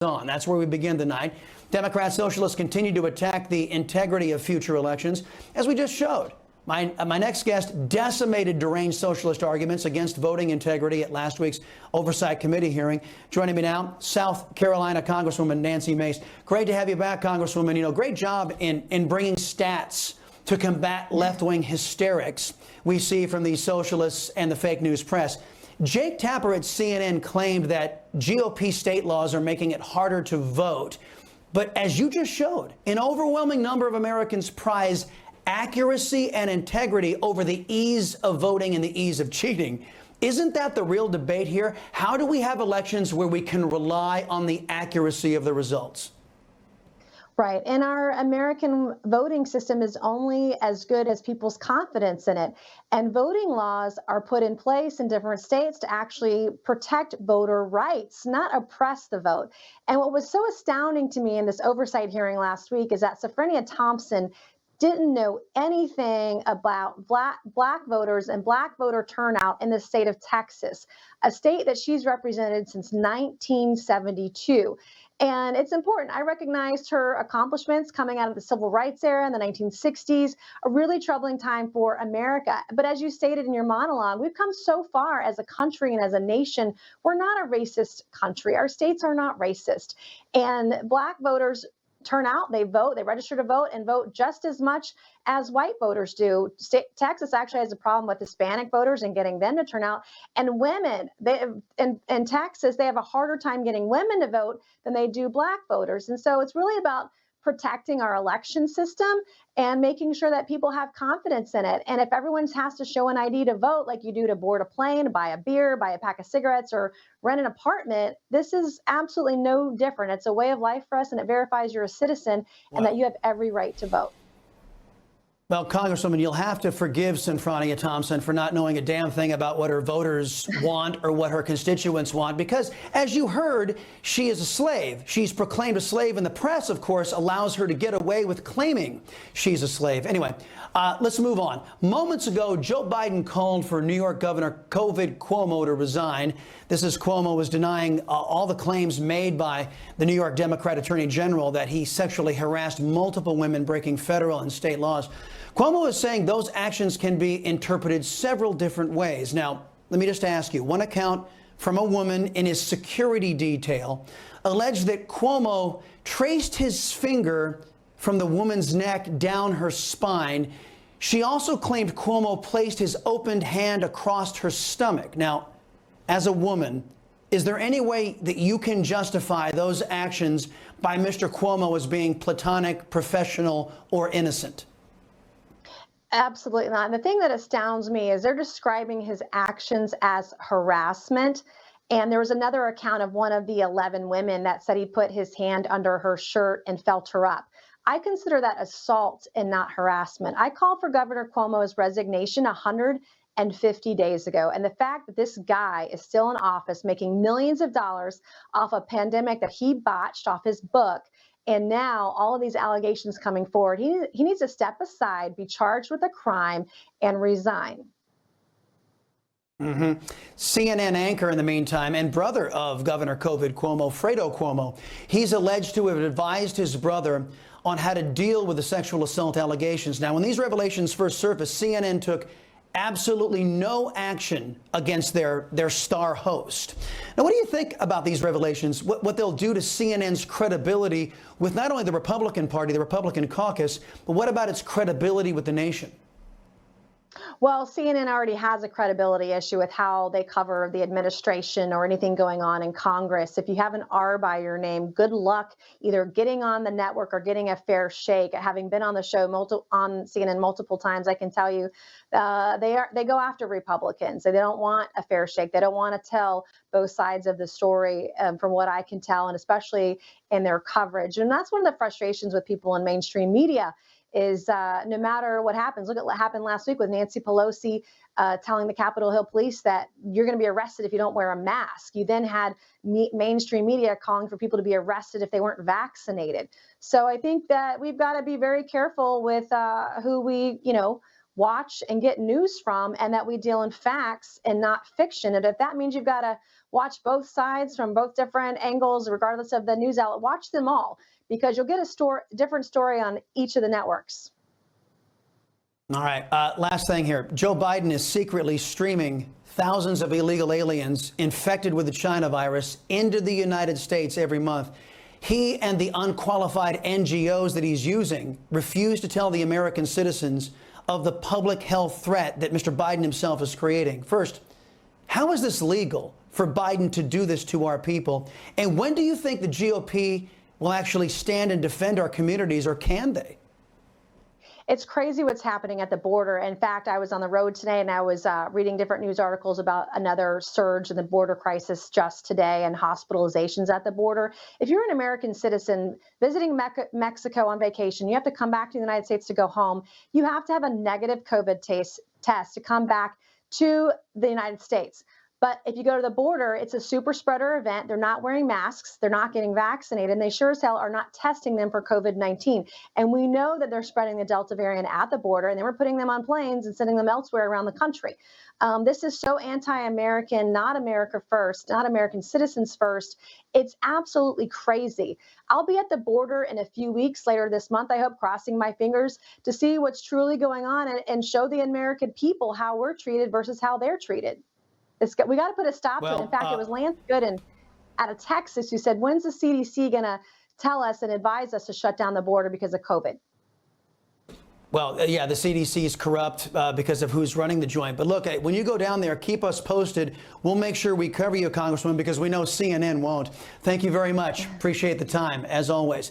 on. That's where we begin tonight. Democrats, socialists continue to attack the integrity of future elections, as we just showed. My next guest decimated deranged socialist arguments against voting integrity at last week's Oversight Committee hearing. Joining me now, South Carolina Congresswoman Nancy Mace. Great to have you back, Congresswoman. You know, great job in bringing stats to combat left-wing hysterics we see from the socialists and the fake news press. Jake Tapper at CNN claimed that GOP state laws are making it harder to vote. But as you just showed, an overwhelming number of Americans prize accuracy and integrity over the ease of voting and the ease of cheating. Isn't that the real debate here? How do we have elections where we can rely on the accuracy of the results? Right. And our American voting system is only as good as people's confidence in it. And voting laws are put in place in different states to actually protect voter rights, not oppress the vote. And what was so astounding to me in this oversight hearing last week is that Safrenia Thompson didn't know anything about black voters and black voter turnout in the state of Texas, a state that she's represented since 1972. And it's important. I recognized her accomplishments coming out of the civil rights era in the 1960s, a really troubling time for America. But as you stated in your monologue, we've come so far as a country and as a nation. We're not a racist country. Our states are not racist. And black voters turn out, they vote, they register to vote and vote just as much as white voters do. Texas actually has a problem with Hispanic voters and getting them to turn out. And women, in Texas, they have a harder time getting women to vote than they do black voters. And so it's really about protecting our election system and making sure that people have confidence in it. And if everyone has to show an ID to vote, like you do to board a plane, buy a beer, buy a pack of cigarettes, or rent an apartment, this is absolutely no different. It's a way of life for us, and it verifies you're a citizen and that you have every right to vote. Well, Congresswoman, you'll have to forgive Safrenia Thompson for not knowing a damn thing about what her voters want or what her constituents want, because, as you heard, she is a slave. She's proclaimed a slave, and the press, of course, allows her to get away with claiming she's a slave. Anyway, let's move on. Moments ago, Joe Biden called for New York Governor Cuomo to resign. This is Cuomo was denying all the claims made by the New York Democrat Attorney General that he sexually harassed multiple women, breaking federal and state laws. Cuomo is saying those actions can be interpreted several different ways. Now, let me just ask you, one account from a woman in his security detail alleged that Cuomo traced his finger from the woman's neck down her spine. She also claimed Cuomo placed his opened hand across her stomach. Now, as a woman, is there any way that you can justify those actions by Mr. Cuomo as being platonic, professional, or innocent? Absolutely not. And the thing that astounds me is they're describing his actions as harassment. And there was another account of one of the 11 women that said he put his hand under her shirt and felt her up. I consider that assault and not harassment. I called for Governor Cuomo's resignation 150 days ago. And the fact that this guy is still in office making millions of dollars off a pandemic that he botched off his book, and now all of these allegations coming forward, he needs to step aside, be charged with a crime, and resign. CNN anchor, in the meantime, and brother of Governor Cuomo, Fredo Cuomo, he's alleged to have advised his brother on how to deal with the sexual assault allegations. Now, when these revelations first surfaced, CNN took absolutely no action against their star host. Now, what do you think about these revelations, what they'll do to CNN's credibility with not only the Republican Party, the Republican caucus, but what about its credibility with the nation? Well, CNN already has a credibility issue with how they cover the administration or anything going on in Congress. If you have an R by your name, good luck either getting on the network or getting a fair shake. Having been on the show on CNN multiple times, I can tell you they go after Republicans. They don't want a fair shake. They don't want to tell both sides of the story, from what I can tell, and especially in their coverage. And that's one of the frustrations with people in mainstream media. Is no matter what happens, look at what happened last week with Nancy Pelosi telling the Capitol Hill police that you're going to be arrested if you don't wear a mask. You then had mainstream media calling for people to be arrested if they weren't vaccinated. So I think that we've got to be very careful with who we, watch and get news from, and that we deal in facts and not fiction. And if that means you've got to watch both sides from both different angles, regardless of the news outlet, watch them all, because you'll get a different story on each of the networks. All right. Last thing here. Joe Biden is secretly streaming thousands of illegal aliens infected with the China virus into the United States every month. He and the unqualified NGOs that he's using refuse to tell the American citizens of the public health threat that Mr. Biden himself is creating. First, how is this legal for Biden to do this to our people? And when do you think the GOP will actually stand and defend our communities, or can they? It's crazy what's happening at the border. In fact, I was on the road today and I was reading different news articles about another surge in the border crisis just today and hospitalizations at the border. If you're an American citizen visiting Mexico on vacation, you have to come back to the United States to go home. You have to have a negative COVID test to come back to the United States. But if you go to the border, it's a super spreader event. They're not wearing masks. They're not getting vaccinated. And they sure as hell are not testing them for COVID-19. And we know that they're spreading the Delta variant at the border, and they were putting them on planes and sending them elsewhere around the country. This is so anti-American, not America first, not American citizens first. It's absolutely crazy. I'll be at the border in a few weeks later this month, I hope, crossing my fingers to see what's truly going on and show the American people how we're treated versus how they're treated. We got to put a stop to it. In fact, it was Lance Gooden out of Texas who said, when's the CDC going to tell us and advise us to shut down the border because of COVID? Well, yeah, the CDC is corrupt because of who's running the joint. But look, when you go down there, keep us posted. We'll make sure we cover you, Congresswoman, because we know CNN won't. Thank you very much. Appreciate the time, as always.